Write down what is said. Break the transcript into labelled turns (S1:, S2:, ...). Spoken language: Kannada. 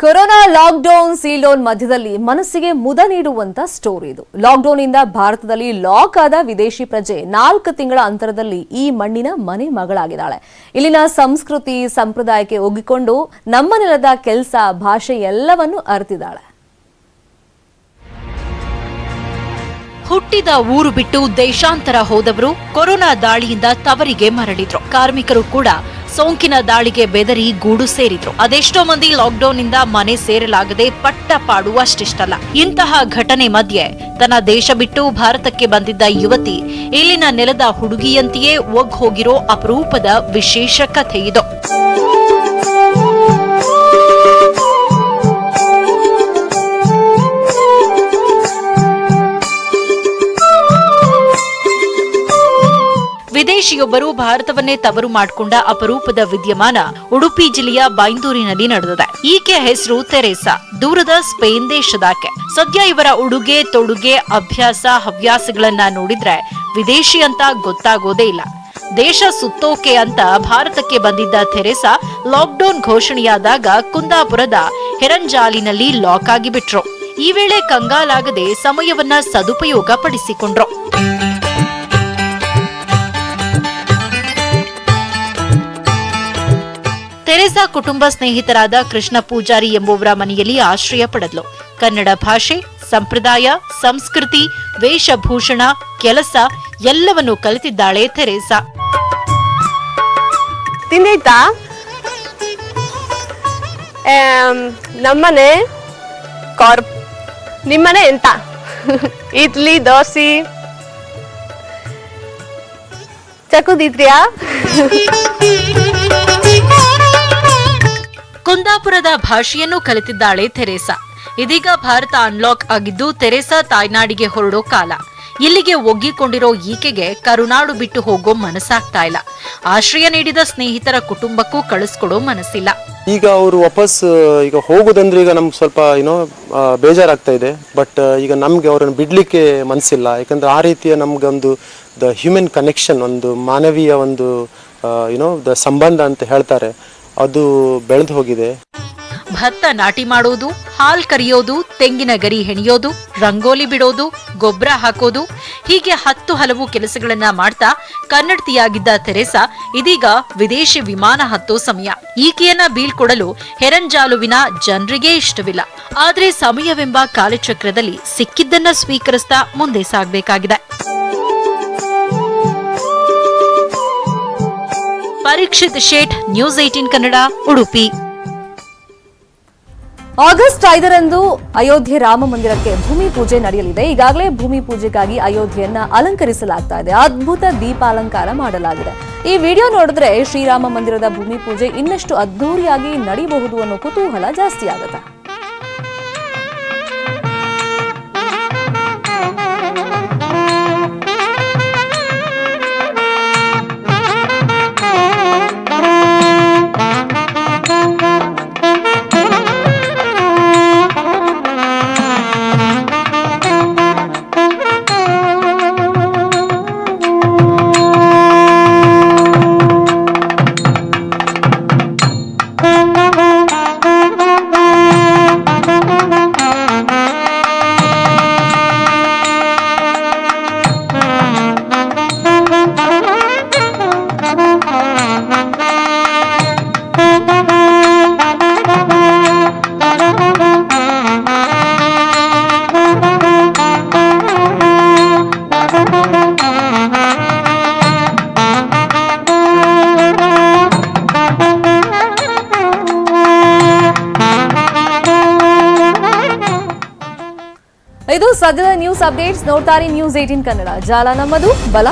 S1: ಕೊರೋನಾ ಲಾಕ್ಡೌನ್ ಸೀಲ್ಡೌನ್ ಮಧ್ಯದಲ್ಲಿ ಮನಸ್ಸಿಗೆ ಮುದ ನೀಡುವಂತ ಸ್ಟೋರಿ ಇದು. ಲಾಕ್ಡೌನ್ ಇಂದ ಭಾರತದಲ್ಲಿ ಲಾಕ್ ಆದ ವಿದೇಶಿ ಪ್ರಜೆ 4 ತಿಂಗಳ ಅಂತರದಲ್ಲಿ ಈ ಮಣ್ಣಿನ ಮನೆ ಮಗಳಾಗಿದ್ದಾಳೆ. ಇಲ್ಲಿನ ಸಂಸ್ಕೃತಿ ಸಂಪ್ರದಾಯಕ್ಕೆ ಒಗ್ಗಿಕೊಂಡು ನಮ್ಮ ನೆಲದ ಕೆಲಸ ಭಾಷೆ ಎಲ್ಲವನ್ನೂ ಅರಿತಿದ್ದಾಳೆ.
S2: ಹುಟ್ಟಿದ ಊರು ಬಿಟ್ಟು ದೇಶಾಂತರ ಹೋದವರು ಕೊರೋನಾ ದಾಳಿಯಿಂದ ತವರಿಗೆ ಮರಳಿದ್ರು. ಕಾರ್ಮಿಕರು ಕೂಡ ಸೋಂಕಿನ ದಾಳಿಗೆ ಬೆದರಿ ಗೂಡು ಸೇರಿದ್ರು. ಅದೆಷ್ಟೋ ಮಂದಿ ಲಾಕ್ಡೌನ್ ಇಂದ ಮನೆ ಸೇರಲಾಗದೆ ಪಟ್ಟ ಪಾಡುವಷ್ಟಿಷ್ಟಲ್ಲ. ಇಂತಹ ಘಟನೆ ಮಧ್ಯೆ ತನ್ನ ದೇಶ ಬಿಟ್ಟು ಭಾರತಕ್ಕೆ ಬಂದಿದ್ದ ಯುವತಿ ಇಲ್ಲಿನ ನೆಲದ ಹುಡುಗಿಯಂತೆಯೇ ಒಗ್ ಹೋಗಿರೋ ಅಪರೂಪದ ವಿಶೇಷ ಕಥೆ ಇದು. ವಿದೇಶಿಯೊಬ್ಬರು ಭಾರತವನ್ನೇ ತವರು ಮಾಡಿಕೊಂಡ ಅಪರೂಪದ ವಿದ್ಯಮಾನ ಉಡುಪಿ ಜಿಲ್ಲೆಯ ಬೈಂದೂರಿನಲ್ಲಿ ನಡೆದಿದೆ. ಈಕೆ ಹೆಸರು ತೆರೇಸಾ. ದೂರದ ಸ್ಪೇನ್ ದೇಶದಾಕೆ. ಸದ್ಯ ಇವರ ಉಡುಗೆ ತೊಡುಗೆ ಅಭ್ಯಾಸ ಹವ್ಯಾಸಗಳನ್ನ ನೋಡಿದ್ರೆ ವಿದೇಶಿ ಅಂತ ಗೊತ್ತಾಗೋದೇ ಇಲ್ಲ. ದೇಶ ಸುತ್ತೋಕೆ ಅಂತ ಭಾರತಕ್ಕೆ ಬಂದಿದ್ದ ತೆರೇಸಾ ಲಾಕ್ಡೌನ್ ಘೋಷಣೆಯಾದಾಗ ಕುಂದಾಪುರದ ಹೆರಂಜಾಲಿನಲ್ಲಿ ಲಾಕ್ ಆಗಿಬಿಟ್ರು. ಈ ವೇಳೆ ಕಂಗಾಲಾಗದೆ ಸಮಯವನ್ನ ಸದುಪಯೋಗ ಪಡಿಸಿಕೊಂಡ್ರು. ತೆರೇಸಾ ಕುಟುಂಬ ಸ್ನೇಹಿತರಾದ ಕೃಷ್ಣ ಪೂಜಾರಿ ಎಂಬುವರ ಮನೆಯಲ್ಲಿ ಆಶ್ರಯ ಪಡೆದಳು. ಕನ್ನಡ ಭಾಷೆ, ಸಂಪ್ರದಾಯ, ಸಂಸ್ಕೃತಿ, ವೇಷಭೂಷಣ, ಕೆಲಸ ಎಲ್ಲವನ್ನೂ ಕಲಿತಿದ್ದಾಳೆ ತೆರೇಸಾ.
S3: ತಿಂದೈತಾ? ನಮ್ಮನೆ ಕಾರ್ಪ್, ನಿಮ್ಮನೆ ಎಂತ? ಇಡ್ಲಿ, ದೋಸೆ, ಚಕುದಿದ್ರಿಯಾ?
S2: ಕುಂದಾಪುರದ ಭಾಷೆಯನ್ನು ಕಲಿತಿದ್ದಾಳೆ ತೆರೇಸಾ. ಇದೀಗ ಭಾರತ ಅನ್ಲಾಕ್ ಆಗಿದ್ದು ತೆರೇಸಾ ತಾಯ್ನಾಡಿಗೆ ಹೊರಡೋ ಕಾಲ. ಇಲ್ಲಿಗೆ ಒಗ್ಗಿಕೊಂಡಿರೋ ಈಕೆಗೆ ಕರುನಾಡು ಬಿಟ್ಟು ಹೋಗೋ ಮನಸ್ಸಾಗ್ತಾ ಇಲ್ಲ. ಆಶ್ರಯ ನೀಡಿದ ಸ್ನೇಹಿತರ ಕುಟುಂಬಕ್ಕೂ ಕಳಿಸ್ಕೊಡೋ ಮನಸ್ಸಿಲ್ಲ.
S4: ಈಗ ಅವರು ವಾಪಸ್ ಈಗ ಹೋಗೋದಂದ್ರೆ ಈಗ ನಮ್ಗೆ ಸ್ವಲ್ಪ ಬೇಜಾರಾಗ್ತಾ ಇದೆ. ಬಟ್ ಈಗ ನಮ್ಗೆ ಅವರನ್ನು ಬಿಡ್ಲಿಕ್ಕೆ ಮನಸ್ಸಿಲ್ಲ. ಯಾಕಂದ್ರೆ ಆ ರೀತಿಯ ನಮ್ಗೊಂದು ದ ಹ್ಯೂಮನ್ ಕನೆಕ್ಷನ್, ಒಂದು ಮಾನವೀಯ ಒಂದು ದ ಸಂಬಂಧ ಅಂತ ಹೇಳ್ತಾರೆ, ಅದು ಬೆಳೆದು ಹೋಗಿದೆ.
S2: ಭತ್ತ ನಾಟಿ ಮಾಡೋದು, ಹಾಲ್ ಕರಿಯೋದು, ತೆಂಗಿನ ಗರಿ ಹೆಣಿಯೋದು, ರಂಗೋಲಿ ಬಿಡೋದು, ಗೊಬ್ಬರ ಹಾಕೋದು, ಹೀಗೆ 10 ಹಲವು ಕೆಲಸಗಳನ್ನ ಮಾಡ್ತಾ ಕನ್ನಡತಿಯಾಗಿದ್ದ ತೆರೇಸಾ ಇದೀಗ ವಿದೇಶಿ ವಿಮಾನ ಹತ್ತೋ ಸಮಯ. ಈಕೆಯನ್ನ ಬೀಳ್ಕೊಡಲು ಹೆರಂಜಾಲುವಿನ ಜನರಿಗೆ ಇಷ್ಟವಿಲ್ಲ. ಆದ್ರೆ ಸಮಯವೆಂಬ ಕಾಲಚಕ್ರದಲ್ಲಿ ಸಿಕ್ಕಿದ್ದನ್ನ ಸ್ವೀಕರಿಸ್ತಾ ಮುಂದೆ ಸಾಗಬೇಕಾಗಿದೆ. ಪರೀಕ್ಷಿತ್ ಶೇಠ್, ನ್ಯೂಸ್ 18 ಕನ್ನಡ, ಉಡುಪಿ.
S1: ಆಗಸ್ಟ್ 5ರಂದು ಅಯೋಧ್ಯೆ ರಾಮ ಮಂದಿರಕ್ಕೆ ಭೂಮಿ ಪೂಜೆ ನಡೆಯಲಿದೆ. ಈಗಾಗಲೇ ಭೂಮಿ ಪೂಜೆಗಾಗಿ ಅಯೋಧ್ಯೆಯನ್ನ ಅಲಂಕರಿಸಲಾಗ್ತಾ ಇದೆ. ಅದ್ಭುತ ದೀಪಾಲಂಕಾರ ಮಾಡಲಾಗಿದೆ. ಈ ವಿಡಿಯೋ ನೋಡಿದ್ರೆ ಶ್ರೀರಾಮ ಮಂದಿರದ ಭೂಮಿ ಪೂಜೆ ಇನ್ನಷ್ಟು ಅದ್ಧೂರಿಯಾಗಿ ನಡೆಯಬಹುದು ಅನ್ನೋ ಕುತೂಹಲ ಜಾಸ್ತಿ ಆಗುತ್ತೆ. ಇದು ಸದ್ಯದ ನ್ಯೂಸ್ ಅಪ್ಡೇಟ್ಸ್. ನೋಡ್ತಾರೆ ನ್ಯೂಸ್ 18 ಕನ್ನಡ. ಜಾಲ ನಮ್ಮದು, ಬಲ